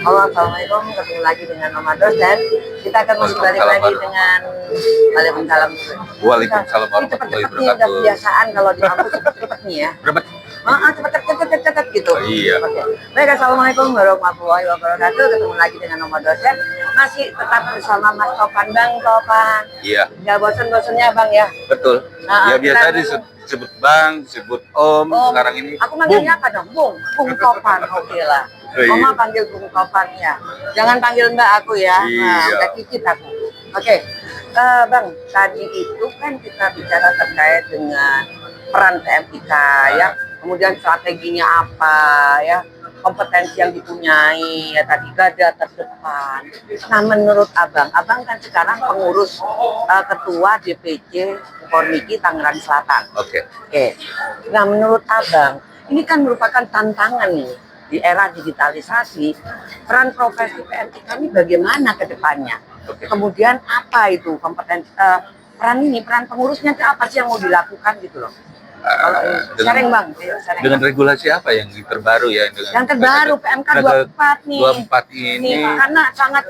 Halo, assalamualaikum. Ketemu lagi dengan Mama Dos dan kita akan masih balik lagi dengan Waalaikumsalam. Waalaikumsalam Ini warahmatullahi cepet-cepet nih, udah wabarakatuh. kebiasaan kalau di kampus cepet-cepet nih ya. Berapa? Cepet-cepet gitu. Oh, iya. Oke. Baik, assalamualaikum warahmatullahi wabarakatuh. Ketemu lagi dengan Mama Dos dan masih tetap bersama Mas Topan. Bang Topan. Iya, Nggak bosan-bosannya Bang ya? betul. Nah, Ya biasa kita- disebut bang, disebut om, sekarang ini Aku manggilnya apa dong? Bung Topan, oke lah. Oh, iya. Mama panggil Bung Topan ya. Jangan panggil Mbak aku ya. Nah, Iya. udah cicit aku. Oke. Bang, tadi itu kan kita bicara terkait dengan peran PMIK ya. Kemudian strateginya apa ya? Kompetensi yang dipunyai ya, tadi garda terdepan. Nah, menurut Abang kan sekarang pengurus ketua DPC Kormiki Tangerang Selatan. Oke. Oke. Nah, menurut Abang, ini kan merupakan tantangan nih di era digitalisasi. Peran profesi PMIK ini bagaimana ke depannya? Oke. Kemudian apa itu kompetensi peran pengurusnya itu apa sih yang mau dilakukan gitu loh? Kalau sharing Bang, ayo sharing. Dengan regulasi apa yang terbaru ya? Yang terbaru PMK 24 nih. 24 ini Karena sangat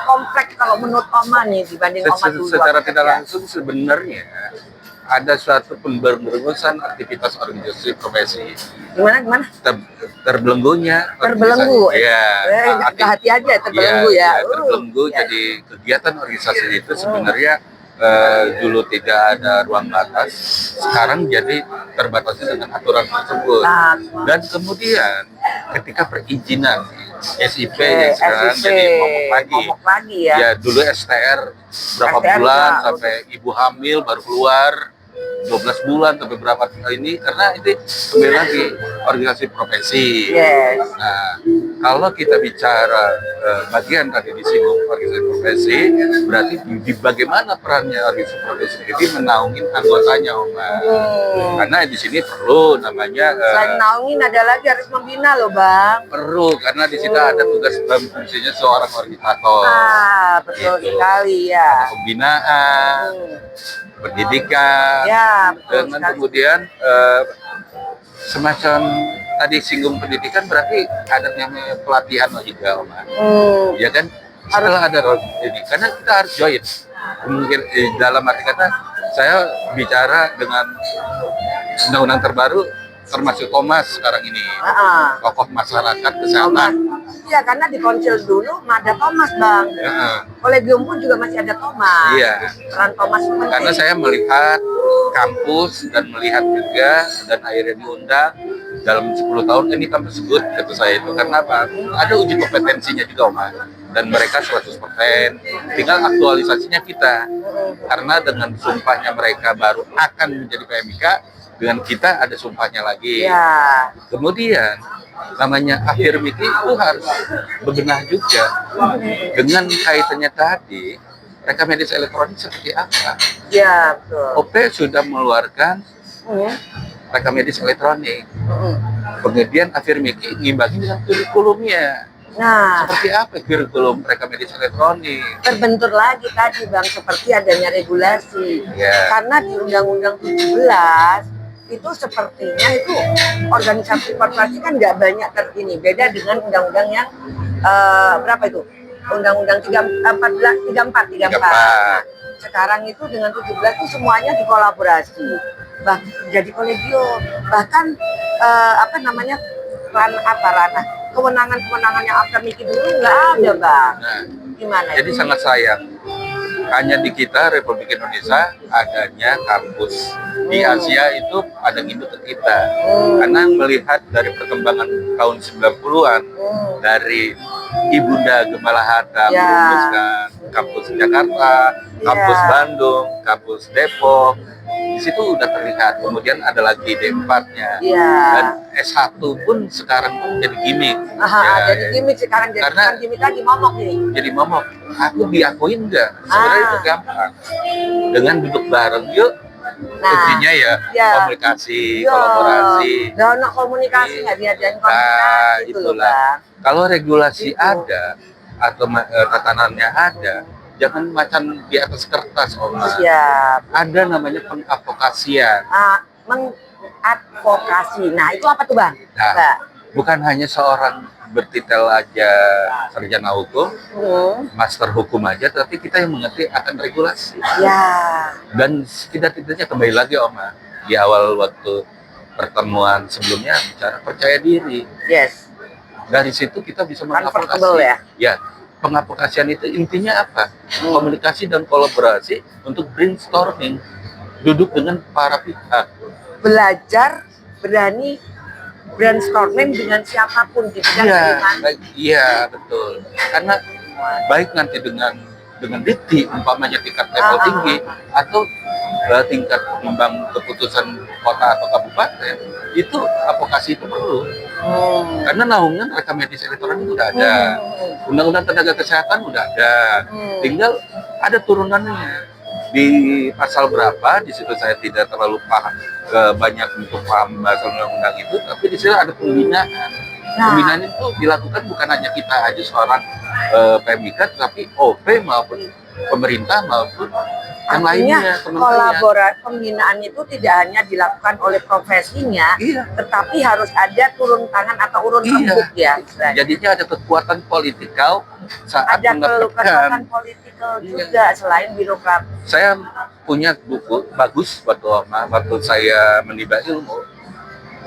kompleks kalau menurut Oma nih dibanding Oma dulu. secara waktu tidak kerja. langsung sebenarnya ada suatu pemberlenggusan aktivitas organisasi profesi. Gimana? Terbelenggunya Terbelenggu. ya Hati aja terbelenggu ya. terbelenggu. Ya. Jadi kegiatan organisasi itu sebenarnya dulu tidak ada ruang batas, sekarang jadi terbatasi dengan aturan tersebut. Nah, Dan kemudian ketika perizinan SIP yang sekarang jadi momok lagi ya. ya, dulu STR berapa STR bulan ya, sampai ibu hamil baru keluar 12 bulan sampai berapa ini, karena ini kembali lagi organisasi profesi. Yes. Nah, kalau kita bicara bagian tadi disinggung organisasi profesi, berarti di bagaimana perannya organisasi profesi ini menaungin anggotanya, Oma. Karena di sini perlu namanya Selain naungin ada lagi harus membina loh Bang. perlu, karena di situ ada tugas dan fungsinya seorang organisator. Betul Gitu. sekali ya. Pembinaan, pendidikan, Ya, betul dengan sekali. kemudian semacam tadi singgung pendidikan, berarti ada namanya pelatihan juga, Oma. Ya kan, harus ada ini, karena kita harus join. Mungkin dalam arti kata saya bicara dengan undang-undang terbaru, termasuk Thomas sekarang ini, tokoh masyarakat kesehatan. Iya, karena di konsil dulu ada Thomas Bang. Kolegium pun juga masih ada Thomas. Iya. Peran Thomas itu penting. Karena saya melihat kampus dan melihat juga, dan akhirnya diundang dalam 10 tahun ini kampus sebut kata saya itu karena apa? Ada uji kompetensinya juga, Oma. Dan mereka 100%, tinggal aktualisasinya kita. Karena dengan sumpahnya mereka baru akan menjadi PMIK, dengan kita ada sumpahnya lagi. Ya. Kemudian namanya afirmasi itu harus bebenah juga dengan kaitannya tadi rekam medis elektronik seperti apa. Ya, betul. OP sudah mengeluarkan rekam medis elektronik. Kemudian afirmasi ngimbangi dengan kurikulumnya. Nah, Seperti apa kurikulum rekam medis elektronik? terbentur lagi tadi Bang seperti adanya regulasi. Ya. Karena di Undang-Undang 17 itu sepertinya itu organisasi korporasi kan nggak banyak tergini, beda dengan undang-undang yang berapa itu? Undang-Undang 34. Nah, sekarang itu dengan 17 itu semuanya dikolaborasi. Jadi kolegium. Bahkan ranah kewenangan yang akademik dulu nggak ada, Bang. Nah, Gimana? jadi sangat sayang. Hanya di kita Republik Indonesia adanya kampus. Di Asia itu ada induk ke kita. Karena melihat dari perkembangan tahun 90-an dari Ibunda Gembala Hatta merumuskan kampus Jakarta, kampus Bandung, kampus Depok. Di situ udah terlihat. Kemudian ada lagi D4-nya. Dan S1 pun sekarang pun jadi gimmick. Jadi gimmick sekarang, jadi karena gimmick lagi momok nih. Jadi momok. Aku diakuin nggak? Sebenarnya itu gampang. Dengan duduk bareng, yuk. Kuncinya ya komunikasi, kolaborasi. Dono komunikasi nggak diadain komunikasi Nah, gitu loh, itulah. Bang. Kalau regulasi ada atau tatanannya ada, jangan macam di atas kertas, Oma. Siap. Ada namanya pengadvokasian. Mengadvokasi. Nah, itu apa tuh, Bang? Nah, bukan hanya seorang bertitel aja sarjana hukum, master hukum aja, tapi kita yang mengerti akan regulasi. Ya. Dan setidak-tidaknya kembali lagi Oma, di awal waktu pertemuan sebelumnya bicara percaya diri. Yes. Dari situ kita bisa Comfortable mengaplikasi. ya? Ya, pengaplikasian itu intinya apa? Komunikasi dan kolaborasi untuk brainstorming, duduk dengan para pihak. Belajar, berani brainstorming dengan siapapun di bidang keilmuan. Iya, betul. Karena baik nanti dengan dikti umpamanya tingkat level tinggi atau tingkat ketimbang keputusan kota atau kabupaten, itu advokasi itu perlu. Karena naungan rekam medis elektronik udah ada, undang-undang tenaga kesehatan udah ada, tinggal ada turunannya di pasal berapa. Di situ saya tidak terlalu paham, banyak untuk paham bahasa undang-undang itu, tapi di situ ada pembinaan. Pembinaan itu dilakukan bukan hanya kita aja seorang PMIK, tapi OP maupun pemerintah maupun yang lainnya. Pembinaan itu tidak hanya dilakukan oleh profesinya, tetapi harus ada turun tangan atau urun rembuk ya. Jadinya ada kekuatan politikal saat ada kekuatan politikal juga selain birokrat. Saya punya buku bagus waktu saya menimba ilmu,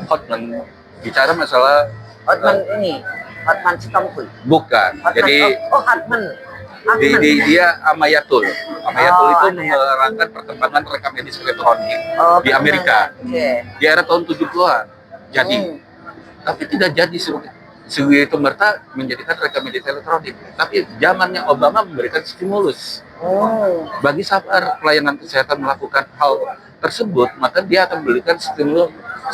Hotman, bicara masalah Hotman Sitompul. Bukan. Jadi Hotman. Dia Amayatul. Amayatul itu menerangkan perkembangan rekam medis elektronik di Amerika. Di era tahun 70-an. Jadi, tapi tidak jadi segitu merta menjadikan rekam medis elektronik. Tapi zamannya Obama memberikan stimulus. Bagi sabar pelayanan kesehatan melakukan hal tersebut, maka dia akan memberikan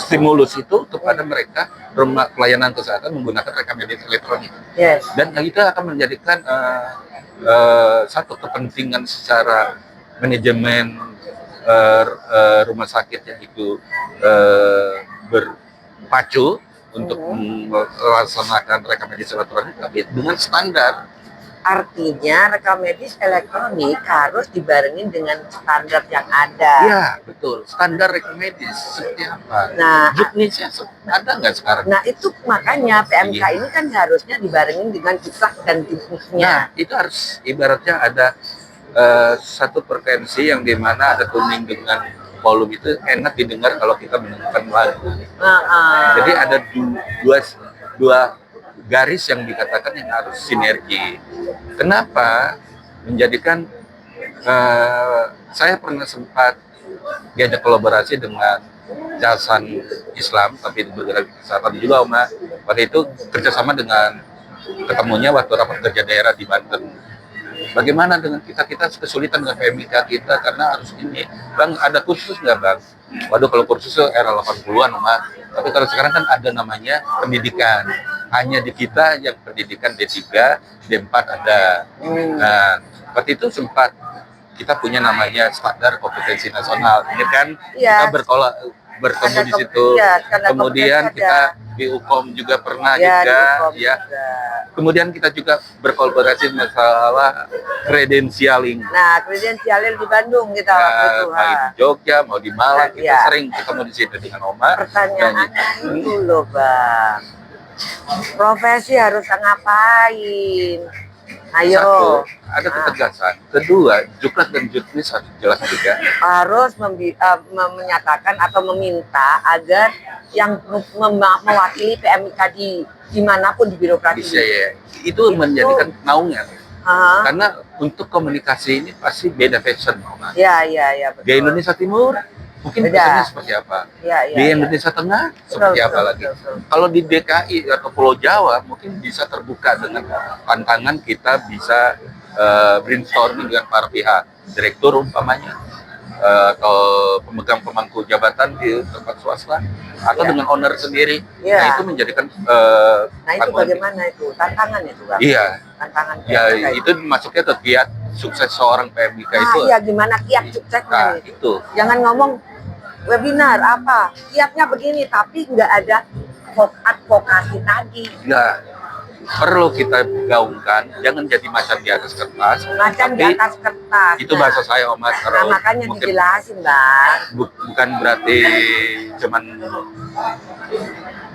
stimulus itu kepada mereka rumah pelayanan kesehatan menggunakan rekam medis elektronik. Dan itu akan menjadikan satu kepentingan secara manajemen rumah sakit yang itu berpacu untuk melaksanakan rekam medis elektronik, tapi dengan standar. Artinya rekam medis elektronik harus dibarengin dengan standar yang ada. Iya, betul. Standar rekam medis seperti apa? Nah, Juknisnya ada nggak sekarang? Nah, itu makanya PMK ini kan harusnya dibarengin dengan juklah dan juknisnya. Nah, itu harus ibaratnya ada satu frekuensi yang dimana ada tuning dengan volume itu enak didengar kalau kita mendengarkan lagu. Jadi ada dua garis yang dikatakan yang harus sinergi. Kenapa menjadikan saya pernah sempat diajak kolaborasi dengan Yayasan Islam, tapi bergerak kesehatan juga, Oma. Waktu itu kerjasama dengan ketemunya waktu rapat kerja daerah di Banten. Bagaimana dengan kita kesulitan dengan PMIK kita karena harus ini, Bang, ada kursus nggak, Bang? Waduh, kalau kursus itu era 80-an, Oma. Tapi kalau sekarang kan ada namanya pendidikan. Hanya di kita yang pendidikan D3, D4 ada. Nah, waktu itu sempat kita punya namanya standar kompetensi nasional. Ini kan kita bertemu di situ. Kemudian kita di UKOM juga pernah juga. Kemudian kita juga berkolaborasi masalah kredensialing. Nah, kredensialing di Bandung kita waktu itu. Mau di Jogja, mau di Malang, kita sering ketemu di situ dengan Oma. Pertanyaannya itu loh, Bang. Profesi harus ngapain? Ayo. Satu, ada ketegasan. Kedua, juklat dan juknis harus jelas juga. Harus menyatakan atau meminta agar yang mewakili PMIK dimanapun di birokrasi. Itu menjadikan naungan. Karena untuk komunikasi ini pasti beda fashion. Iya, betul. Di Indonesia Timur mungkin biasanya seperti apa? Di Indonesia Tengah seperti apa lagi? Kalau di DKI atau Pulau Jawa mungkin bisa terbuka dengan tantangan kita bisa brainstorming dengan para pihak, direktur umpamanya, atau pemegang pemangku jabatan di tempat swasta, atau dengan owner sendiri. Nah, itu menjadikan nah, itu bagaimana itu? Tantangan itu, Bang? Iya. Tantangan. Ya, itu masuknya ke kiat sukses seorang PMIK itu. Iya, gimana kiat suksesnya? Itu. Jangan ngomong webinar apa, kiatnya begini, tapi nggak ada advokasi tadi. Ya, perlu kita gaungkan, jangan jadi macan di atas kertas. Macan di atas kertas. Itu bahasa saya, Om Mas. Nah, makanya dijelasin, Bang. Bukan berarti cuman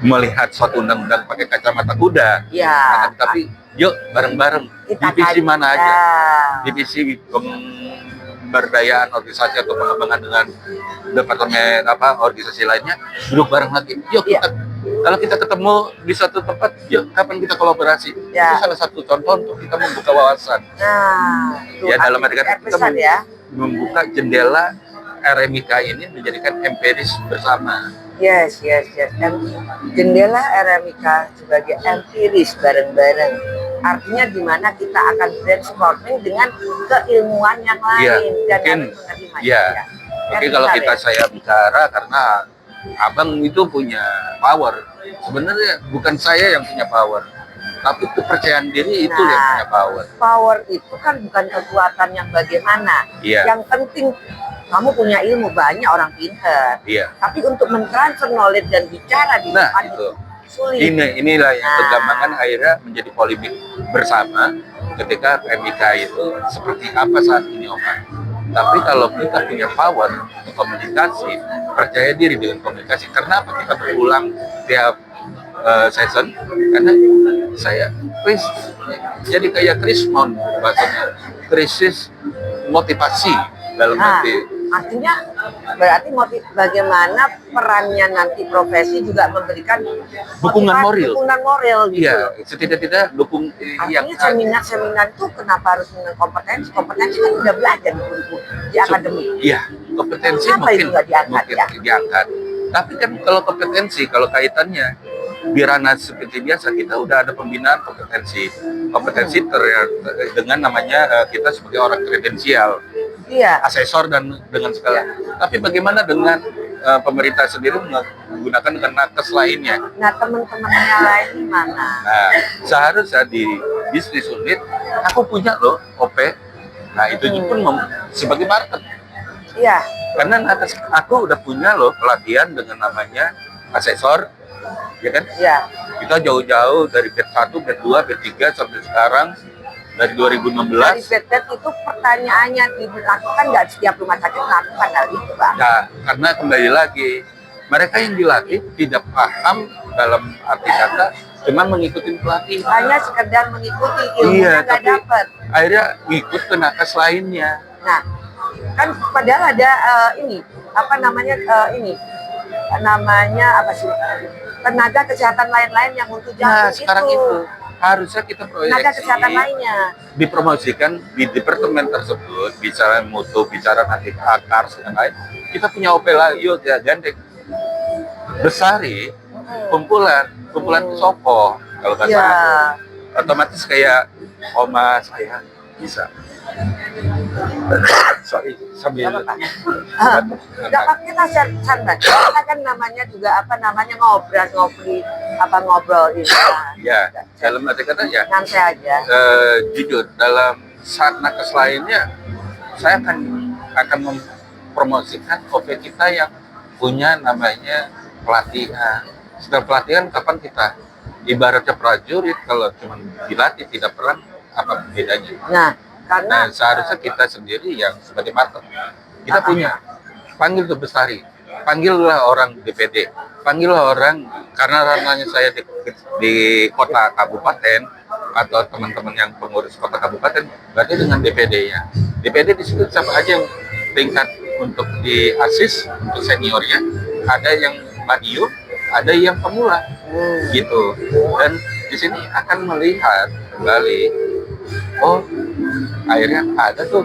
melihat suatu undang-undang pakai kacamata kuda. Ya. Tapi yuk bareng-bareng Kita divisi kaji. mana aja, Ya. divisi pemberdayaan organisasi atau pengembangan dengan departemen organisasi lainnya, duduk bareng lagi. Yuk kita, kalau kita ketemu di satu tempat, yuk kapan kita kolaborasi. Ya. Itu salah satu contoh untuk kita membuka wawasan. Nah, Ya dalam arti kata kita pesan ya. membuka jendela RMIK ini menjadikan empiris bersama. Yes. Dan jendela RMIK sebagai empiris bareng-bareng. Artinya di mana kita akan brainstorming dengan keilmuan yang lain dan mungkin, harus menerima. Ya. Oke, kalau saya bicara karena abang itu punya power. Sebenarnya bukan saya yang punya power, tapi kepercayaan diri itu yang punya power. Power itu kan bukan kekuatan yang bagaimana. Iya. Yang penting kamu punya ilmu, banyak orang pintar. Iya. Tapi untuk mentransfer knowledge dan bicara di depan itu sulit. Inilah yang perkembangan akhirnya menjadi polemik bersama ketika MIK itu seperti apa saat ini Oman. Tapi kalau kita punya power untuk komunikasi, percaya diri dengan komunikasi. Kenapa kita berulang tiap session? Karena saya jadi kayak Krismon bahasanya, krisis motivasi dalam arti. Artinya berarti bagaimana perannya nanti profesi juga memberikan dukungan moral gitu. Iya, setidak-tidak dukung yang seminar-seminar itu kenapa harus dengan kompetensi? Kompetensi kan udah belajar di akademik. Iya, kompetensi kenapa mungkin itu nggak diangkat, diangkat. Tapi kan kalau kompetensi, kalau kaitannya di ranah seperti biasa, kita udah ada pembinaan kompetensi dengan namanya kita sebagai orang kredensial. Iya. Asesor dan dengan segala. Tapi bagaimana dengan pemerintah sendiri menggunakan dengan nakes lainnya? Nah, teman-temannya lain di mana? Nah, seharusnya di bisnis unit aku punya loh OP. Nah, itu pun sebagai market. Iya. Karena nakes aku udah punya loh pelatihan dengan namanya asesor, ya kan? Iya. Kita jauh-jauh dari bed 1, bed 2, bed 3 sampai sekarang. Dari 2016. Dari bed itu pertanyaannya dilakukan nggak setiap rumah sakit melakukan hal itu, Pak? Ya, karena kembali lagi mereka yang dilatih tidak paham dalam arti kata, cuma mengikuti pelatihan. Hanya sekedar mengikuti ilmunya nggak dapat. Akhirnya ngikut ke nakes lainnya. Nah, kan padahal ada tenaga kesehatan lain-lain yang untuk jantung sekarang itu harusnya kita tenaga kesehatan lainnya dipromosikan di departemen tersebut, bicara mutu, bicara nanti akar dan lain. Kita punya OP yuk ya gandeng besari kumpulan sopo kalau nggak salah, otomatis kayak oma saya bisa. Sorry, sambil nggak apa kita santai. Kita kan namanya juga ngobrol ini. Ya, dalam arti kata ya. Santai aja. Jujur, dalam saat nakes lainnya, saya akan mempromosikan OP kita yang punya namanya pelatihan. Setelah pelatihan, kapan kita ibaratnya prajurit kalau cuma dilatih tidak perang, apa bedanya? Nah, seharusnya kita sendiri yang sebagai market kita punya, panggil tuh Bestari, panggillah orang DPD, panggillah orang, karena ranahnya saya di kota kabupaten atau teman-teman yang pengurus kota kabupaten, berarti dengan DPD-nya. DPD di situ siapa aja yang tingkat untuk di asis untuk seniornya, ada yang Madiun, ada yang pemula, gitu. Dan di sini akan melihat kembali, oh akhirnya ada tuh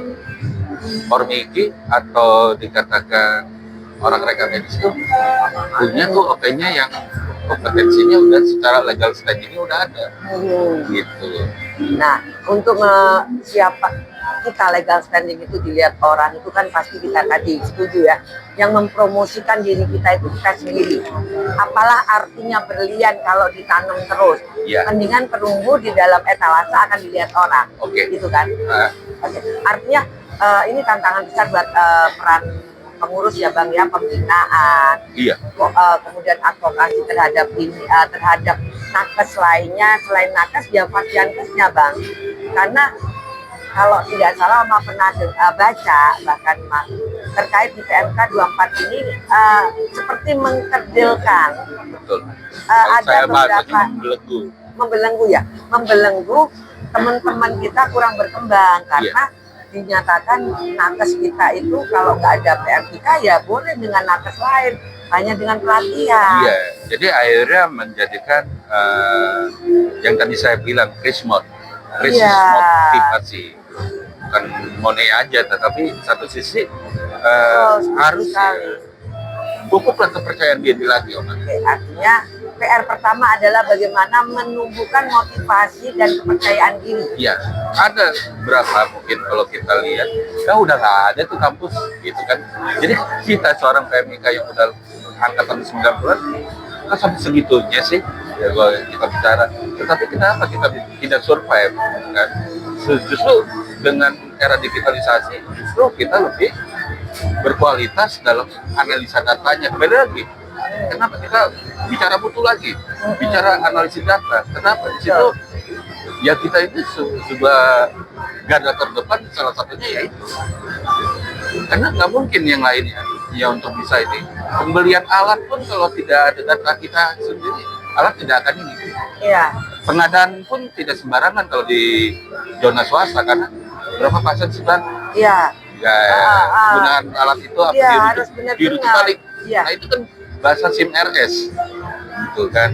Ormiki atau dikatakan orang reka medis tuh punya tuh OP-nya yang kompetensinya udah secara legal standing udah ada, gitu. Nah, untuk siapa kita legal standing itu dilihat orang itu kan pasti kita tadi setuju ya, yang mempromosikan diri kita itu kita sendiri. Apalah artinya berlian kalau ditanam terus, mendingan perunggu di dalam etalase akan dilihat orang, gitu kan? Artinya ini tantangan besar buat peran pengurus ya Bang ya, pembinaan, kemudian advokasi terhadap nakes lainnya, selain nakes ya fasiankesnya Bang, karena kalau tidak salah Oma pernah baca bahkan terkait di PMK 24 ini seperti mengkerdilkan. Betul. Ada Saya beberapa membelenggu teman-teman kita kurang berkembang karena dinyatakan nakes kita itu kalau nggak ada PMK ya boleh dengan nakes lain, hanya dengan pelatihan. Iya, jadi akhirnya menjadikan yang tadi saya bilang krisis motivasi, bukan money aja, tetapi satu sisi harus pupuklah kepercayaan diri lagi, Om. Oke, artinya PR pertama adalah bagaimana menumbuhkan motivasi dan kepercayaan diri. Iya, ada berapa mungkin kalau kita lihat, ya udah nggak ada tuh kampus gitu kan. Jadi kita seorang PMIK yang udah angkatan 90-an, kan sampai segitunya sih, ya kita bicara. Tetapi kenapa kita tidak survive kan? Justru dengan era digitalisasi, justru kita lebih berkualitas dalam analisa datanya. Kembali lagi, kenapa kita bicara mutu lagi, bicara analisis data? Kenapa di situ ya kita itu sebuah garda terdepan, salah satunya yaitu karena nggak mungkin yang lainnya ya untuk bisa ini. Pembelian alat pun kalau tidak ada data kita sendiri, alat tidak akan ini. Iya. Pengadaan pun tidak sembarangan kalau di zona swasta, karena berapa pasien sih Bang? Iya. Ya, penggunaan alat itu apa dirujuk balik. Ya. Nah itu kan bahasa SIM RS, gitu kan.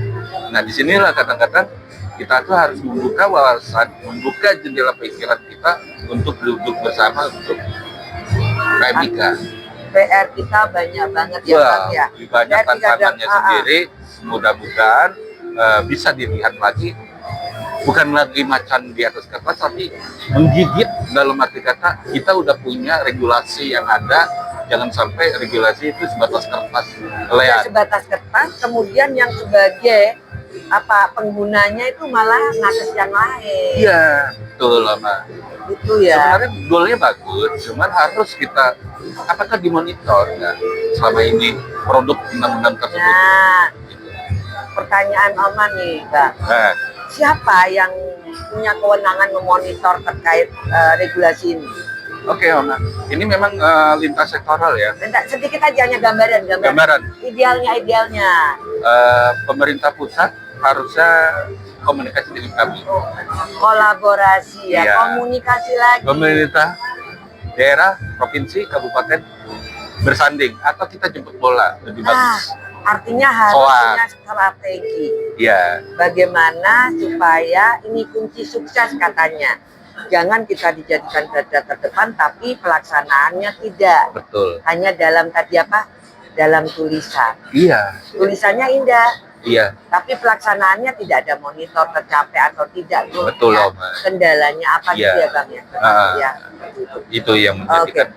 Nah disinilah kadang-kadang kita tuh harus membuka wawasan, membuka jendela pikiran kita untuk duduk bersama untuk PMIK. PR kita banyak banget ya Bang ya. Banyak tantangannya sendiri. Mudah-mudahan bisa dilihat lagi, bukan lagi macan di atas kertas, tapi menggigit dalam arti kata kita udah punya regulasi yang ada. Jangan sampai regulasi itu sebatas kertas. Ya, sebatas kertas, kemudian yang sebagai penggunanya itu malah nakes yang lain. Iya, betul lah Mbak. Itu ya. Sebenarnya goalnya bagus, cuman harus kita apakah dimonitor ya selama ini produk undang-undang tersebut. Nah, pertanyaan Oma nih, Bang. Nah, siapa yang punya kewenangan memonitor terkait regulasi ini? Oke, Oma. Ini memang lintas sektoral ya. Sedikit aja, hanya gambaran. Idealnya. Pemerintah pusat harusnya komunikasi dengan kami. Kolaborasi ya, iya. Komunikasi lagi. Pemerintah daerah, provinsi, kabupaten bersanding atau kita jemput bola lebih bagus. Artinya harus punya strategi. Iya. Bagaimana supaya ini kunci sukses katanya. Jangan kita dijadikan garda terdepan, tapi pelaksanaannya tidak. Betul. Hanya dalam dalam tulisan. Iya. Tulisannya indah. Iya. Tapi pelaksanaannya tidak ada monitor tercapai atau tidak. Betul, Om. Kendalanya apa gitu ya Bang ya? Ya. Itu yang menjadikan.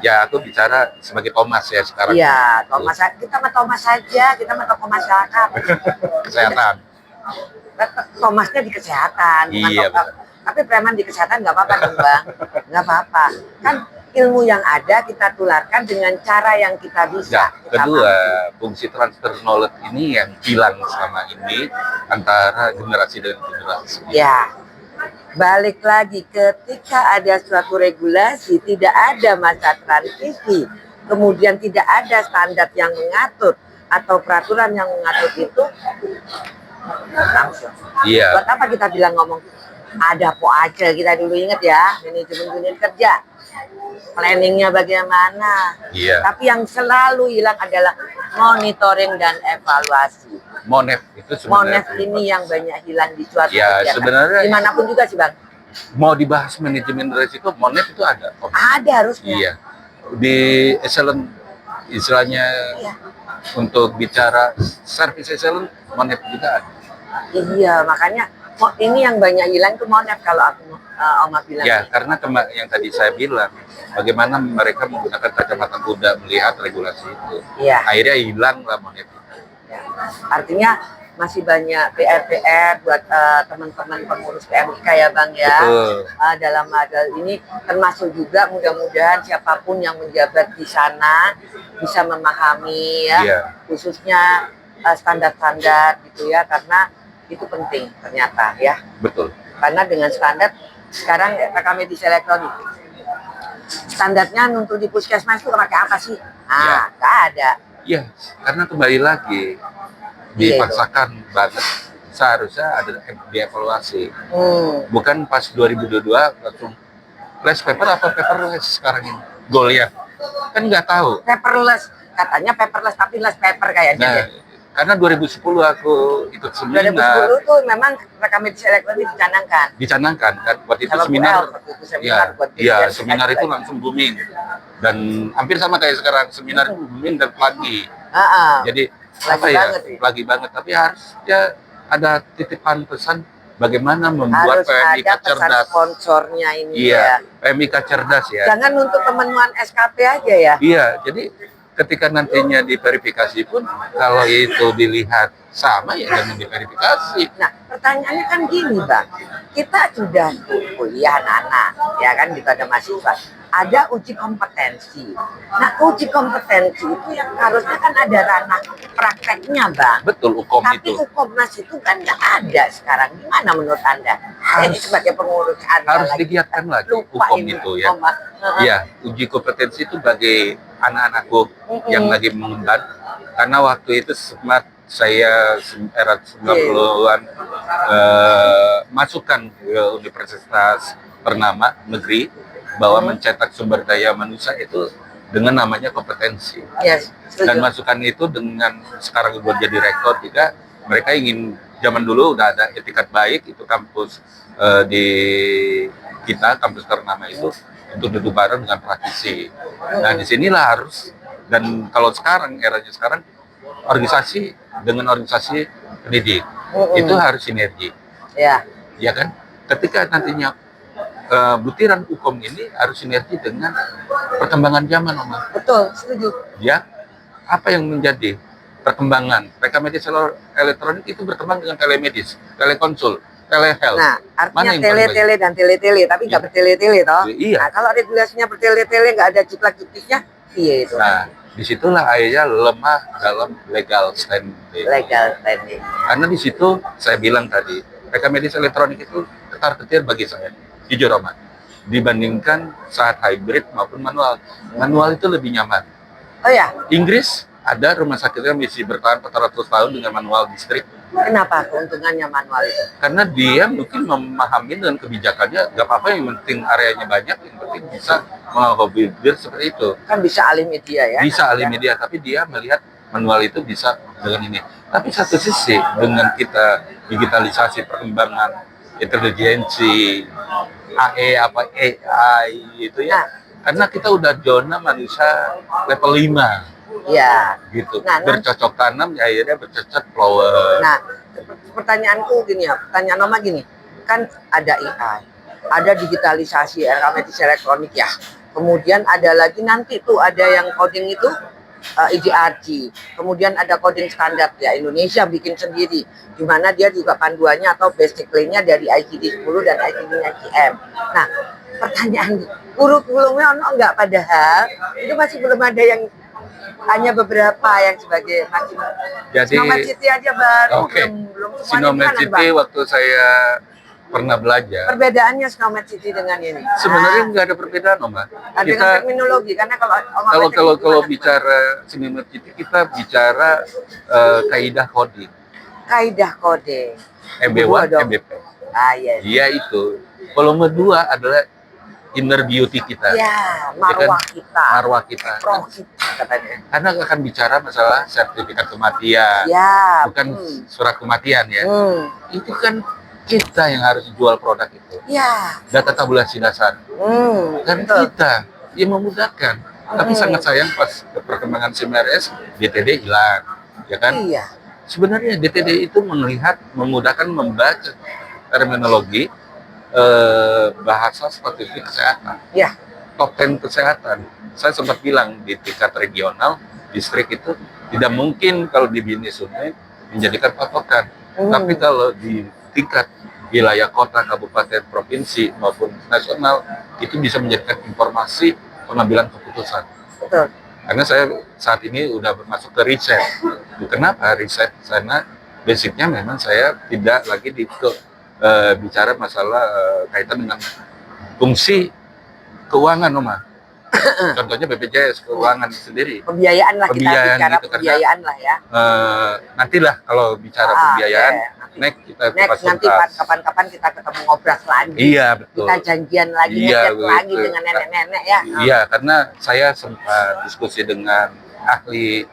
Ya aku bicara sebagai Thomas ya sekarang. Iya, Thomas. Kita mah Thomas saja, kita mah tokoh masyarakat. Kesehatan. Thomasnya di kesehatan. Iya. Tapi preman di kesehatan nggak apa-apa dong Bang. Nggak apa-apa. Kan ilmu yang ada kita tularkan dengan cara yang kita bisa. Ya, kedua, fungsi transfer knowledge ini yang hilang selama ini antara generasi dengan generasi. Ya. Balik lagi, ketika ada suatu regulasi, tidak ada masa transisi, kemudian tidak ada standar yang mengatur atau peraturan yang mengatur itu, langsung. Iya. Buat apa kita bilang ngomong, ada po aja, kita dulu ingat ya, manajemen unit kerja, planningnya bagaimana. Iya. Tapi yang selalu hilang adalah monitoring dan evaluasi. Monef itu sebenarnya. Monef ini yang banyak hilang di suatu ya, kegiatan. Sebenarnya dimanapun juga sih Bang. Mau dibahas manajemen resiko, Monef itu ada. Ada harusnya. Iya. Di excellent istilahnya untuk bicara service excellent, Monef juga ada. Iya, makanya ini yang banyak hilang ke Monef kalau aku Oma bilang. Ya, karena yang tadi saya bilang, bagaimana mereka menggunakan kacamata kuda melihat regulasi itu. Iya. Akhirnya hilang lah Monef. Artinya masih banyak PR buat teman-teman pengurus PMIK ya Bang ya. Dalam hal ini termasuk juga mudah-mudahan siapapun yang menjabat di sana bisa memahami ya, khususnya standar-standar gitu ya, karena itu penting ternyata ya. Betul. Karena dengan standar sekarang rekam medis elektronik, standarnya untuk di puskesmas itu pakai apa sih? Ah, nggak ada. Iya, karena kembali lagi Iya itu. dipaksakan banget. Seharusnya ada dievaluasi. Bukan pas 2022 langsung flash paper apa paperless sekarang ini. Goal ya. Kan nggak tahu. Paperless, katanya paperless tapi less paper kayaknya. Nah, Ya. karena 2010 aku ikut seminar. 2010 tuh memang rekam medis elektronik dicanangkan. Dicanangkan kan waktu itu Kalau seminar. waktu itu seminar buat Iya, bikin seminar itu langsung booming. Dan hampir sama kayak sekarang, seminar itu booming dan lagi. Jadi apa ya? Lagi banget, tapi harus ya ada titipan pesan bagaimana membuat harus PMIK ada pesan cerdas. sponsornya ini Iya, ya. PMIK cerdas ya. Jangan untuk pemenuhan SKP aja ya. Iya, jadi ketika nantinya diverifikasi pun kalau itu dilihat sama ya jangan diverifikasi. Nah, pertanyaannya kan gini, Bang. Kita sudah kuliah anak-anak, ya kan kita ada mahasiswa. Ada uji kompetensi. Nah, uji kompetensi itu yang harusnya kan ada ranah prakteknya, Bang. Betul, hukum Tapi itu. Hukumnas itu kan nggak ada sekarang. Gimana menurut Anda? Ini sebagai pengurus Anda Harus digiatkan lagi hukum itu ya. Iya, uji kompetensi itu bagi anak-anakku yang lagi mengemban. Karena waktu itu smart saya era 90-an masukkan ke universitas ternama negeri bahwa mencetak sumber daya manusia itu dengan namanya kompetensi. Yes, dan masukan itu dengan sekarang udah jadi rektor juga, mereka ingin zaman dulu udah ada etikat baik itu kampus di kita kampus ternama itu untuk duduk bareng dengan praktisi. Nah disinilah harus, dan kalau sekarang eranya sekarang organisasi dengan organisasi pendidik itu harus sinergi. Ya kan? Ketika nantinya butiran hukum ini harus sinergi dengan perkembangan zaman, Oma. Betul, setuju. Ya, apa yang menjadi perkembangan rekam medis elektronik itu berkembang dengan telemedis, telekonsul, telehealth. Nah, artinya tele-tele dan tele-tele, tapi nggak bertele-tele toh. Iya. Nah, kalau regulasinya bertele-tele nggak ada ciplak-cipliknya, iya itu. Nah, disitulah akhirnya lemah dalam legal standing. Legal standing. Karena di situ saya bilang tadi, rekam medis elektronik itu ketar-ketir bagi saya. Jujur amat, dibandingkan saat hybrid maupun manual. Manual itu lebih nyaman. Oh ya? Inggris ada rumah sakit yang bisa bertahan 400 tahun dengan manual distrik. Kenapa keuntungannya manual itu? Karena dia mungkin memahami dengan kebijakannya, gak apa-apa yang penting areanya banyak, yang penting bisa mengakomodir seperti itu. Kan bisa alih media ya? Bisa alih media, tapi dia melihat manual itu bisa dengan ini. Tapi satu sisi dengan kita digitalisasi perkembangan intelijensi AI itu ya, karena kita udah zona manusia level 5 ya gitu. Bercocok tanam ya akhirnya bercocok flower. Nah, pertanyaanku gini ya, pertanyaan Mama gini, kan ada AI, ada digitalisasi rekam medis elektronik ya, kemudian ada lagi nanti tuh ada yang coding itu IGRG, kemudian ada coding standar ya, Indonesia bikin sendiri, di mana dia juga panduannya atau basically-nya dari ICD 10 dan ICD 9 Nah, pertanyaan, kurikulumnya ono enggak, padahal itu masih belum ada yang, hanya beberapa yang sebagai maksimum. Jadi Sinomed City aja baru, belum Sinomed City waktu saya pernah belajar. Perbedaannya Sinomed City dengan ini? Sebenarnya nggak ada perbedaan, Oma. Dengan terminologi, karena kalau bicara Sinomed City kita bicara kaidah coding. Kaidah coding. MB1, MBP. Yes. Dia itu. Volume 2 adalah inner beauty kita. Ya, marwah kita. Marwah kita. Roh kita katanya. Karena akan bicara masalah sertifikat kematian. Ya. Bukan surat kematian ya. Itu kan kita yang harus jual produk itu. Ya. Data tabulasi dasar. Dan kita yang memudahkan. Tapi sangat sayang pas perkembangan CMRS, DTD hilang. Ya kan? Iya. Sebenarnya DTD itu melihat, memudahkan membaca terminologi bahasa statistik kesehatan. Ya. Top 10 kesehatan. Saya sempat bilang di tingkat regional, distrik itu tidak mungkin kalau di bisnis unit menjadikan patokan. Tapi kalau di tingkat wilayah kota, kabupaten, provinsi maupun nasional itu bisa menjadikan informasi pengambilan keputusan. Betul. Karena saya saat ini udah masuk ke riset. Kenapa riset? Karena basicnya memang saya tidak lagi di bicara masalah kaitan dengan fungsi keuangan, Oma. Contohnya BPJS keuangan sendiri. Pembiayaan lah, kita bicara gitu, pembiayaan lah ya. Nantilah kalau bicara pembiayaan, next kita next nanti kapan-kapan kita ketemu ngobras lagi. Iya, betul. Kita janjian lagi, lagi dengan nenek-nenek ya. Iya, karena saya sempat diskusi dengan ahli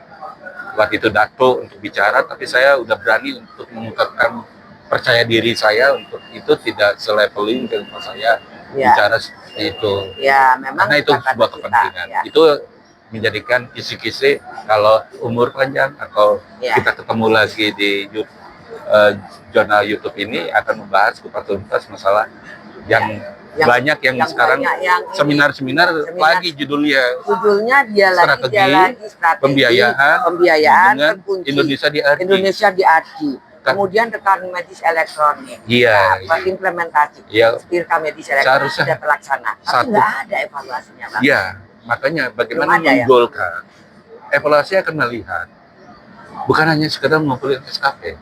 waktu itu Dato untuk bicara, tapi saya udah berani untuk mengungkapkan percaya diri saya untuk itu tidak seleveling dengan saya bicara seperti itu. Ya, memang karena itu sebuah kepentingan. Ya. Itu menjadikan kisi-kisi kalau umur panjang atau kita ketemu lagi di jurnal YouTube ini akan membahas kupas tuntas masalah yang banyak yang sekarang seminar-seminar lagi judulnya dia lagi strategi pembiayaan terkunci Indonesia di ADGI. Kemudian rekan medis elektronik, implementasi, STIRKA medis elektronik sudah terlaksana, tapi nggak ada evaluasinya, Bang. Iya, makanya bagaimana menggolkan evaluasi akan melihat bukan hanya sekedar mengumpulkan SKP,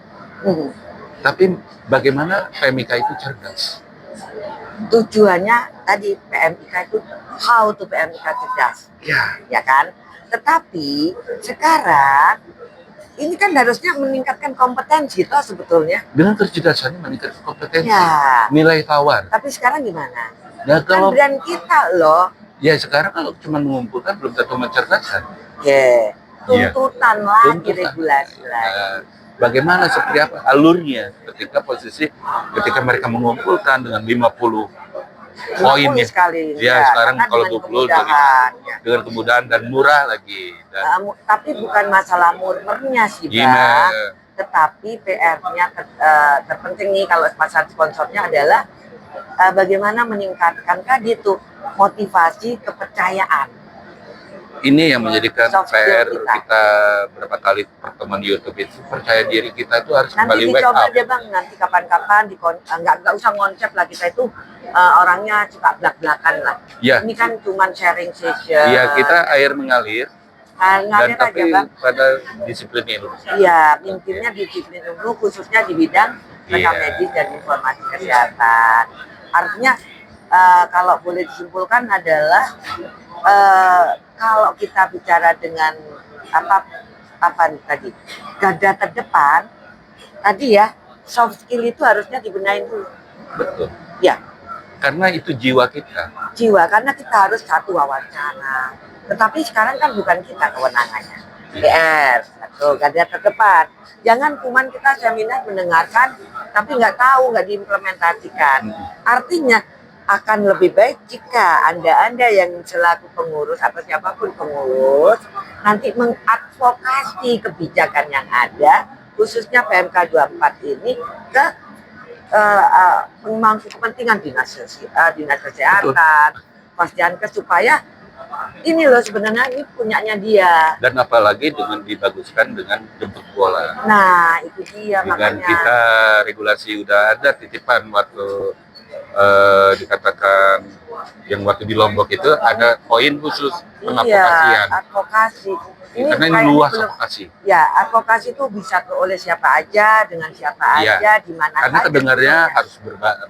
tapi bagaimana PMIK itu cerdas. Tujuannya tadi PMIK itu how to PMIK cerdas, ya kan? Tetapi sekarang ini kan harusnya meningkatkan kompetensi toh sebetulnya. Dengan kecerdasannya meningkatkan kompetensi, nilai tawar. Tapi sekarang gimana? Nah, kalau kan brand kita loh. Ya sekarang kalau cuma mengumpulkan belum tentu mencerdaskan. Tuntutan lagi regulasi lagi. Bagaimana seperti apa alurnya ketika mereka mengumpulkan dengan 50 poin sekarang kalau 20 dengan kemudahan dan murah lagi. Tapi bukan masalah murmernya sih, Bang. Tetapi PR-nya terpenting nih kalau pasar sponsornya adalah bagaimana meningkatkan tadi tuh motivasi kepercayaan. Ini yang menjadikan PR kita berapa kali pertemuan YouTube itu, percaya diri kita itu harus kembali wake up. Nanti dicoba deh, Bang, nanti kapan-kapan nggak usah konsep lah, kita itu orangnya suka belak-belakan lah. Ini kan cuma sharing session. Iya, kita air mengalir. Dan tapi pada disiplin ilmu. Iya, intinya disiplin ilmu khususnya di bidang rekam medis dan informasi kesehatan. Artinya kalau boleh disimpulkan adalah kalau kita bicara dengan apa tadi garda terdepan tadi ya, soft skill itu harusnya dibenahin dulu. Betul. Ya. Karena itu jiwa kita. Karena kita harus satu wawancara. Tetapi sekarang kan bukan kita kewenangannya. PR, satu garda terdepan. Jangan cuma kita seminar mendengarkan, tapi nggak tahu, nggak diimplementasikan. Artinya akan lebih baik jika Anda yang selaku pengurus atau siapapun pengurus nanti mengadvokasi kebijakan yang ada, khususnya PMK 24 ini ke pemangku kepentingan dinas kesehatan, Posdiankes, supaya ini loh sebenarnya ini punyanya dia. Dan apalagi dengan dibaguskan dengan jemput bola. Nah itu dia dengan makanya. Kita regulasi udah ada titipan waktu dikatakan yang waktu di Lombok itu ada poin khusus pengadvokasian. Advokasi. Karena ini luas advokasi. Ya, advokasi itu bisa oleh siapa aja, dengan siapa aja, di mana saja. Karena kedengarnya harus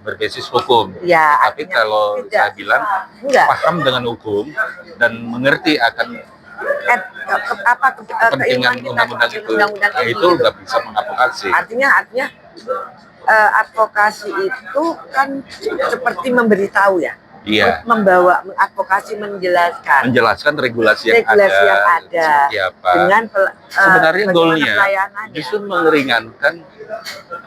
berbasis hukum. Ya, tapi kalau saya bilang paham dengan hukum dan mengerti akan kepentingan undang-undang itu udah bisa mengadvokasi. Artinya advokasi itu kan seperti memberitahu ya. Iya. Membawa advokasi menjelaskan regulasi yang ada. Dengan sebenarnya goalnya justru meringankan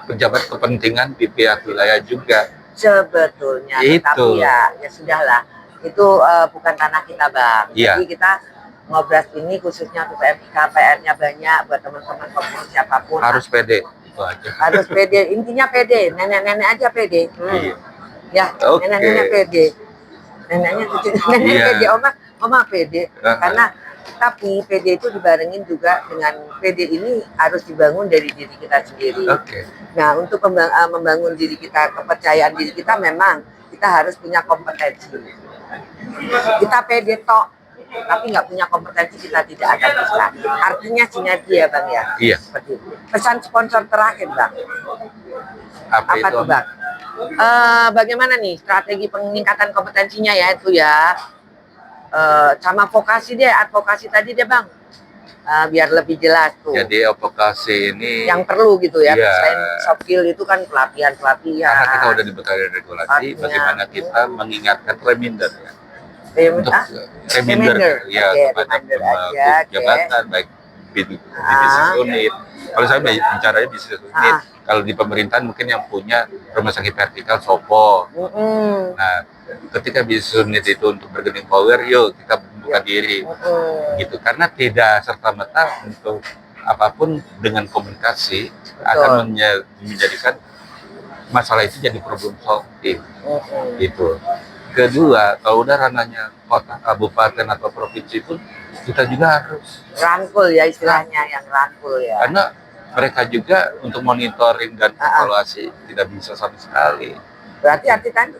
pejabat kepentingan di pihak wilayah juga. Sebetulnya. Tapi ya sudahlah. Itu bukan tanah kita, Bang. Jadi kita ngobras ini khususnya untuk PMIK, PR-nya banyak buat teman-teman pengurus siapapun. Harus pede. Itu aja. Harus pede, intinya pede, nenek-nenek aja pede. Ya, nenek-nenek pede. Neneknya pede, oma pede. Karena tapi pede itu dibarengin juga dengan pede ini harus dibangun dari diri kita sendiri. Nah, untuk membangun diri kita, kepercayaan diri kita, memang kita harus punya kompetensi. Kita pede tok, tapi nggak punya kompetensi, kita tidak akan bisa. Artinya sinergi ya, Bang ya. Iya. Seperti itu. Pesan sponsor terakhir, Bang. Apa itu, Bang? Bagaimana nih strategi peningkatan kompetensinya ya itu ya. Sama vokasi deh, advokasi tadi deh Bang. Biar lebih jelas tuh. Jadi advokasi ini Yang perlu gitu ya. Iya. Selain soft skill itu kan pelatihan-pelatihan. karena kita udah dibekali regulasi, Artinya- bagaimana kita mengingatkan reminder ya. Untuk Ah, reminder ya Oke, kepada reminder pemangku aja, oke. jabatan baik di bisnis unit. Kalau saya bicaranya bisnis unit, Ah. kalau di pemerintahan mungkin yang punya rumah sakit vertikal Sopo. Mm-mm. Nah, ketika bisnis unit itu untuk bargaining power, yuk kita buka diri gitu. Karena tidak serta merta untuk apapun dengan komunikasi akan menjadikan masalah itu jadi problem solving gitu. Kedua, kalau udah ranahnya kota, kabupaten atau provinsi pun kita juga harus Rangkul ya istilahnya, yang rangkul ya. karena mereka juga untuk monitoring dan evaluasi tidak bisa sama sekali. Berarti arti kan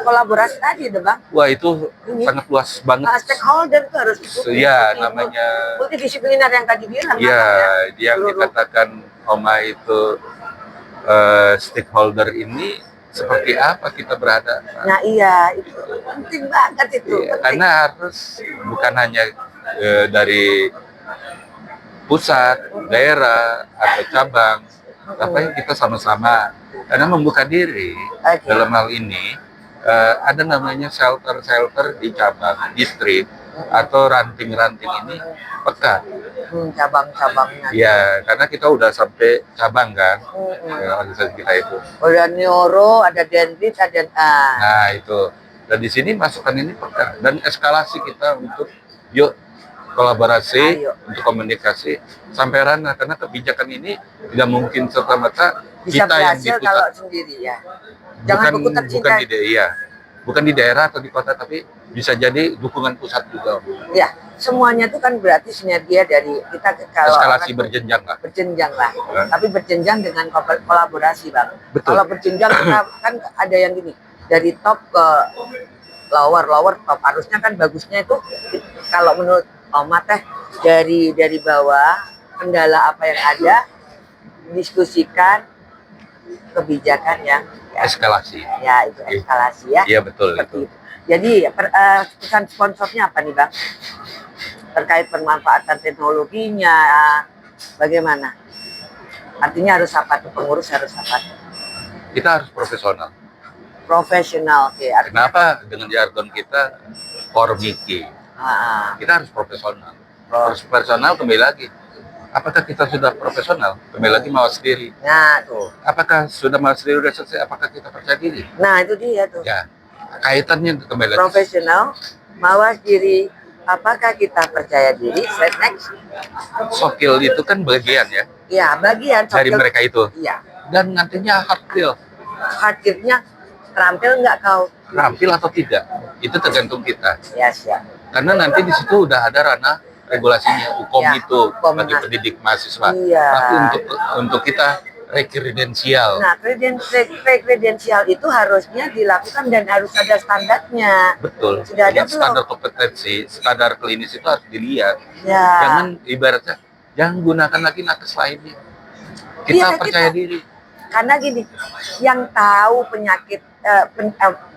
kolaborasi tadi deh Bang. Wah itu sangat luas banget. Stakeholder itu harus didukung. Ya namanya. Multidisipliner yang tadi bilang. Ya, yang Seluruh. dikatakan Oma itu stakeholder ini seperti apa kita berada. Nah iya, itu penting banget itu. Iya, penting. karena harus bukan hanya dari pusat, daerah, atau cabang, tapi kita sama-sama karena membuka diri. Dalam hal ini ada namanya shelter di cabang, distrik, atau ranting-ranting ini pekat. Cabang-cabangnya. Ya, karena kita udah sampai cabang kan, organisasi kita itu. Udah neuro, ada dendrit, ada Nah itu, dan di sini masukan ini pekat dan eskalasi kita untuk yuk kolaborasi, untuk komunikasi sampai ranah, karena kebijakan ini tidak mungkin serta merta bisa kita yang berhasil diputar. kalau sendiri ya. Jangan bukan di daerah atau di kota, tapi bisa jadi dukungan pusat juga. Ya, semuanya itu kan berarti sinergi dari kita kalau eskalasi berjenjang lah. Berjenjang lah. Tapi berjenjang dengan kolaborasi Bang. Betul. Kalau berjenjang kita kan ada yang gini, dari top ke lower top. Harusnya kan bagusnya itu kalau menurut Oma teh dari bawah, kendala apa yang ada, diskusikan kebijakan yang eskalasi. Ya itu eskalasi ya. Iya betul itu. Jadi pesan sponsornya apa nih Bang? Terkait pemanfaatan teknologinya, bagaimana? Artinya harus apa tuh, pengurus harus apa? Kita harus profesional. Profesional, oke. Kenapa dengan jargon kita formiki? Kita harus profesional. Harus profesional kembali lagi. Apakah kita sudah profesional? Kembali lagi mawas diri. Nah tuh. Apakah sudah mawas diri sudah selesai? Apakah kita percaya diri? Nah itu dia tuh. Ya, kaitannya kembali lagi. Profesional, mawas diri. Apakah kita percaya diri? Next. Soft skill itu kan bagian ya. Iya, bagian dari mereka itu. Iya. Dan nantinya hard skill. Hard skillnya terampil nggak kau? Terampil atau tidak? Itu tergantung kita. Ya siap. Karena nanti di situ udah ada ranah regulasinya, hukum ya, itu hukum, bagi pendidik mahasiswa. Iya. Tapi untuk kita rekredensial. Nah, kredensial itu harusnya dilakukan dan harus ada standarnya. Betul. Sudah ada standar kompetensi, standar klinis itu harus dilihat. Ya. Jangan ibaratnya, jangan gunakan lagi nakes lainnya. Kita percaya diri. Karena gini, yang tahu penyakit,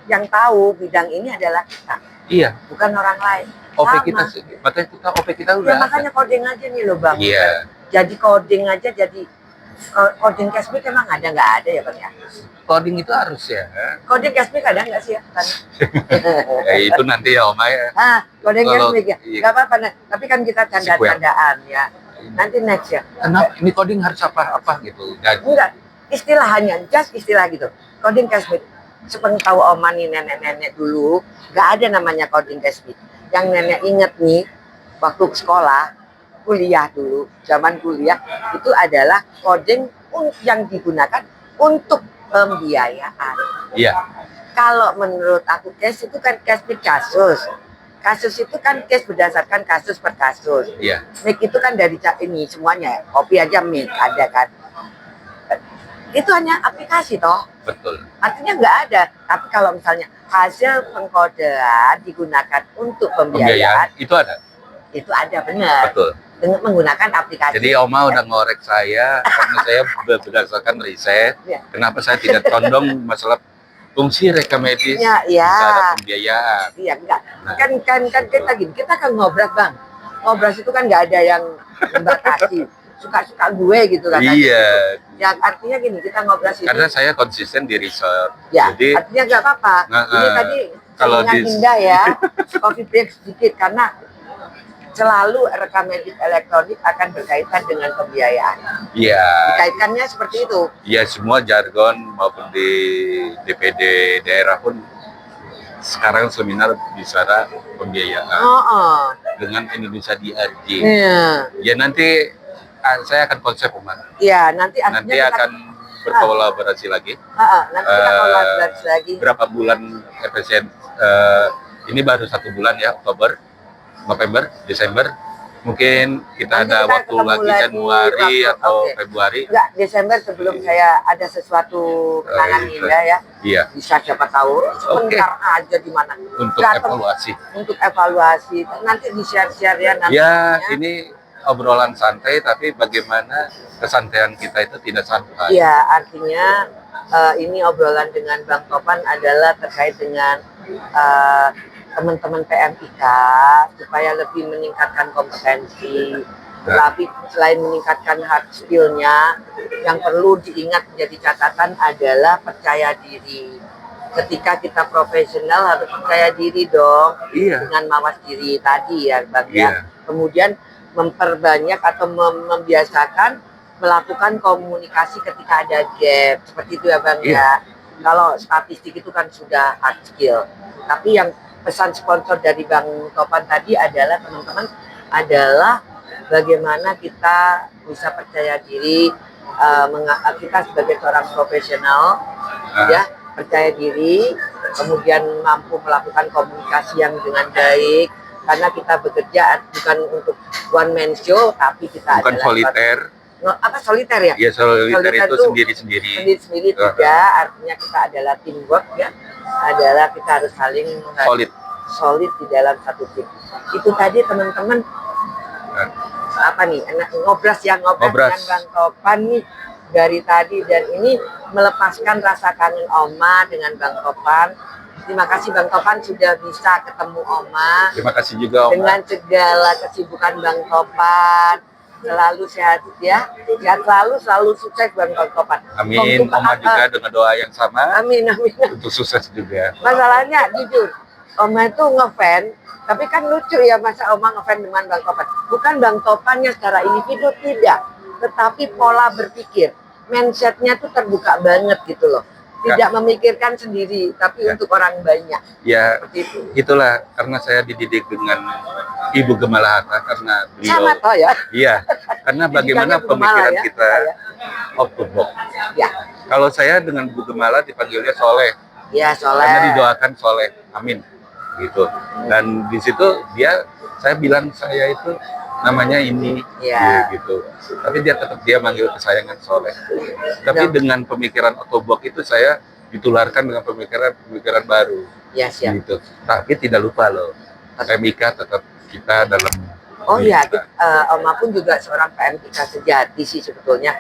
yang tahu bidang ini adalah kita. Iya. Bukan orang lain. OP kita, makanya kita udah. Ya, makanya coding aja nih loh Bang. Iya. Jadi coding aja, jadi coding Casmic emang ada nggak ada ya Bang ya? Coding itu harus ya. Coding Casmic ada nggak sih ya? Ya itu nanti ya Oma ya. Coding Casmic ya. Iya. Nggak apa-apa. Tapi kan kita canda-candaan ya. Nanti next ya. Kenapa ini coding harus apa gitu? Enggak. Istilahnya, just istilah gitu. Coding Casmic. Sepengetahu Oma nih nenek-nenek dulu, nggak ada namanya coding Casmic. Yang nenek inget nih, waktu sekolah, kuliah dulu, zaman kuliah, itu adalah coding yang digunakan untuk pembiayaan. Iya. Kalau menurut aku case itu kan Casmic kasus. Kasus itu kan case berdasarkan kasus per kasus. Iya. Mic itu kan dari ini semuanya, kopi aja mic ada kan. Itu hanya aplikasi toh. Betul. Artinya nggak ada. Tapi kalau misalnya hasil pengkodean digunakan untuk pembiayaan itu ada. Itu ada benar. Betul. dengan menggunakan aplikasi. Jadi Oma udah ngorek saya karena saya berdasarkan riset. Ya. Kenapa saya tidak condong masalah fungsi rekam medis Ya, bicara pembiayaan. Iya, enggak. Nah. Kan kita gini, kita kan ngobras Bang. Ngobras itu kan nggak ada yang membatasi. Suka-suka gue gitu kan. Iya. Ya artinya gini, kita ngobras itu. Karena saya konsisten di riset. Ya, Jadi artinya nggak apa-apa. Ini tadi kalau dengan indah ya, coffee break sedikit karena selalu rekam medis elektronik akan berkaitan dengan pembiayaan. Iya. Dikaitkannya seperti itu. Ya semua jargon maupun di DPD daerah pun sekarang seminar bicara pembiayaan dengan Indonesia DRJ. Iya. Ya nanti saya akan konsep Umar. Iya, nanti akan berkolaborasi lagi. Nanti kita kolaborasi lagi. Berapa bulan efisien? Ini baru 1 bulan ya, Oktober, November, Desember. Mungkin kita Nanti ada kita waktu ketemu lagi Januari atau Februari. Enggak, Desember sebelum saya ada sesuatu kenangan indah ya. Iya. Bisa siapa tahu sebentar aja di mana. Untuk evaluasi. Untuk evaluasi. Nanti di-share-share ya nanti. Ya, ini obrolan santai tapi bagaimana kesantaian kita itu tidak santai. Iya, artinya ini obrolan dengan Bang Topan adalah terkait dengan teman-teman PMIK supaya lebih meningkatkan kompetensi. Tapi selain meningkatkan hard skill-nya, yang perlu diingat menjadi catatan adalah percaya diri. Ketika kita profesional harus percaya diri dong, dengan mawas diri tadi ya Bang ya. Kemudian memperbanyak atau membiasakan melakukan komunikasi ketika ada gap, seperti itu ya Bang ya. Kalau statistik itu kan sudah hard skill, tapi yang pesan sponsor dari Bang Topan tadi adalah teman-teman adalah bagaimana kita bisa percaya diri, kita sebagai seorang profesional ya, percaya diri, kemudian mampu melakukan komunikasi yang dengan baik, karena kita bekerja bukan untuk one man show, tapi kita bukan adalah soliter. Soliter ya? Ya, soliter itu sendiri-sendiri. Sendiri-sendiri tidak, artinya kita adalah teamwork ya. Adalah kita harus saling solid di dalam satu tim. Itu tadi teman-teman apa nih, ngobras dengan Bang Topan nih dari tadi, dan ini melepaskan rasa kangen Oma dengan Bang Topan. Terima kasih Bang Topan sudah bisa ketemu Oma. Terima kasih juga Oma. Dengan segala kesibukan Bang Topan, selalu sehat ya, sehat selalu sukses Bang Topan. Amin. Oma juga dengan doa yang sama. Amin. Untuk sukses juga. Masalahnya jujur, Oma itu ngefans, tapi kan lucu ya masa Oma ngefans dengan Bang Topan. Bukan Bang Topannya secara individu tidak, tetapi pola berpikir, mindsetnya tuh terbuka banget gitu loh. Tidak memikirkan sendiri, tapi untuk orang banyak. Ya, itulah karena saya dididik dengan Ibu Gemala Hatta, karena beliau. Sama toh ya. Iya, karena bagaimana pemikiran kita out of box. Ya. Kalau saya dengan Bu Gemala dipanggilnya Soleh. Ya, Soleh. Karena didoakan Soleh, amin. Gitu. Dan di situ saya bilang saya itu namanya ini, gitu. Tapi dia manggil kesayangan Soleh. Tapi dengan pemikiran otobok itu saya ditularkan dengan pemikiran baru. Ya, siap. Gitu. Tapi tidak lupa loh, PMIK tetap kita dalam. Oh iya, Oma pun juga seorang PMIK sejati sih sebetulnya.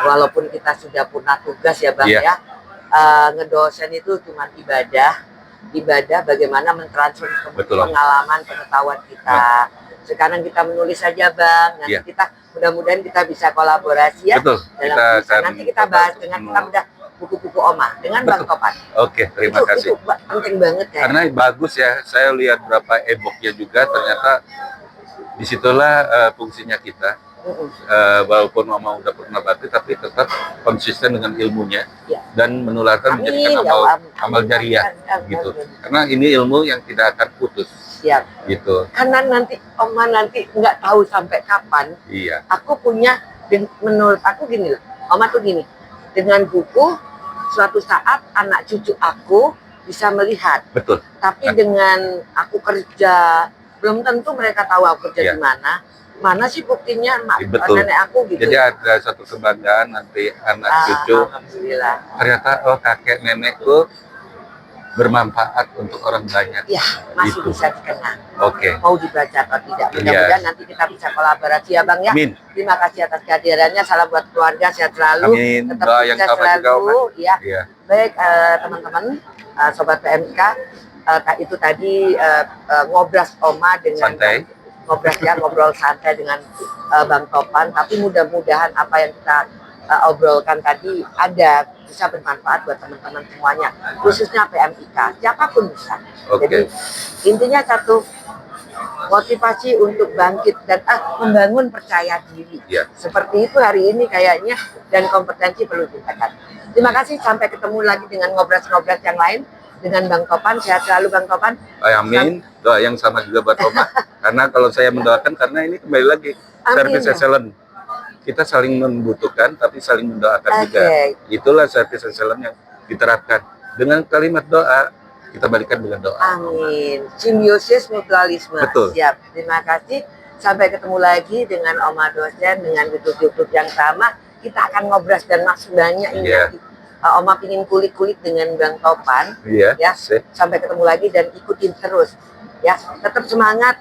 Walaupun kita sudah punya tugas ya Bang ya. Ngedosen itu cuma ibadah bagaimana mentransfer pengalaman pengetahuan kita. Sekarang kita menulis saja Bang, nanti kita mudah-mudahan kita bisa kolaborasi ya. Betul. Nanti kita bahas dengan kita bedah buku-buku Oma dengan Bang Topan. Oke, terima kasih. Itu penting banget ya. Karena bagus ya, saya lihat berapa e-booknya juga, ternyata disitulah fungsinya kita. Walaupun Oma udah pernah bakti, tapi tetap konsisten dengan ilmunya dan menularkan menjadikan amal jariah gitu. Karena ini ilmu yang tidak akan putus. Siap. Gitu. Karena nanti Oma nggak tahu sampai kapan. Iya. Aku punya, menurut aku gini lah, Oma tuh gini, dengan buku suatu saat anak cucu aku bisa melihat. Betul. Tapi dengan aku kerja, belum tentu mereka tahu aku kerja di mana. Mana sih buktinya nenek aku gitu. Jadi ada satu kebanggaan nanti anak cucu. Alhamdulillah. Ternyata kakek nenekku bermanfaat untuk orang banyak. Ya, masih Gitu. bisa dikenang. Oke. Mau dibaca atau tidak. Mudah-mudahan nanti kita bisa kolaborasi ya Bang ya. Amin. Terima kasih atas kehadirannya. Salam buat keluarga, sehat selalu. Amin. Tetap Doa yang sukses sama juga, Oma. selalu. Ya. Iya. Baik teman-teman, sobat PMK, itu tadi ngobras Oma dengan Santai. ngobrol santai dengan Bang Topan. Tapi mudah-mudahan apa yang kita obrolkan tadi bisa bermanfaat buat teman-teman semuanya, khususnya PMIK, siapapun bisa. Oke. Jadi intinya satu, motivasi untuk bangkit dan membangun percaya diri. Iya. Seperti itu hari ini kayaknya, dan kompetensi perlu ditingkatkan. Terima kasih, sampai ketemu lagi dengan ngobras-ngobras yang lain dengan Bang Topan. Sehat selalu Bang Topan. Amin. Doa yang sama juga buat Oma. Karena kalau saya mendoakan, karena ini kembali lagi service excellence. Kita saling membutuhkan, tapi saling mendoakan juga. Itulah service excellence yang diterapkan. Dengan kalimat doa, kita balikan dengan doa. Amin. Simbiosis mutualisme. Betul. Siap. Terima kasih. Sampai ketemu lagi dengan Oma dosen dengan YouTube yang sama. Kita akan ngobras dan masuk banyak ini. Iya. Oma pingin kulik-kulik dengan Bang Topan. Iya. Ya. Sampai ketemu lagi dan ikutin terus. Ya. Tetap semangat.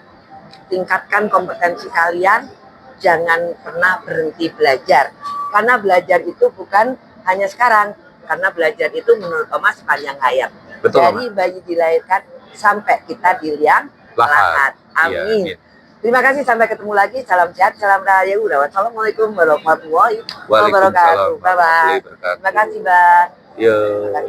Tingkatkan kompetensi kalian. Jangan pernah berhenti belajar. Karena belajar itu bukan hanya sekarang. Karena belajar itu menurut Oma sepanjang hayat. Betul, Dari bayi dilahirkan sampai kita di liang lahat. Amin. Iya, terima kasih, sampai ketemu lagi. Salam sehat, salam rahayu. Wassalamualaikum warahmatullahi Waalaikumsalam wabarakatuh. Bye bye. warahmatullahi wabarakatuh. Terima kasih, Bang. Yo. Terima kasih.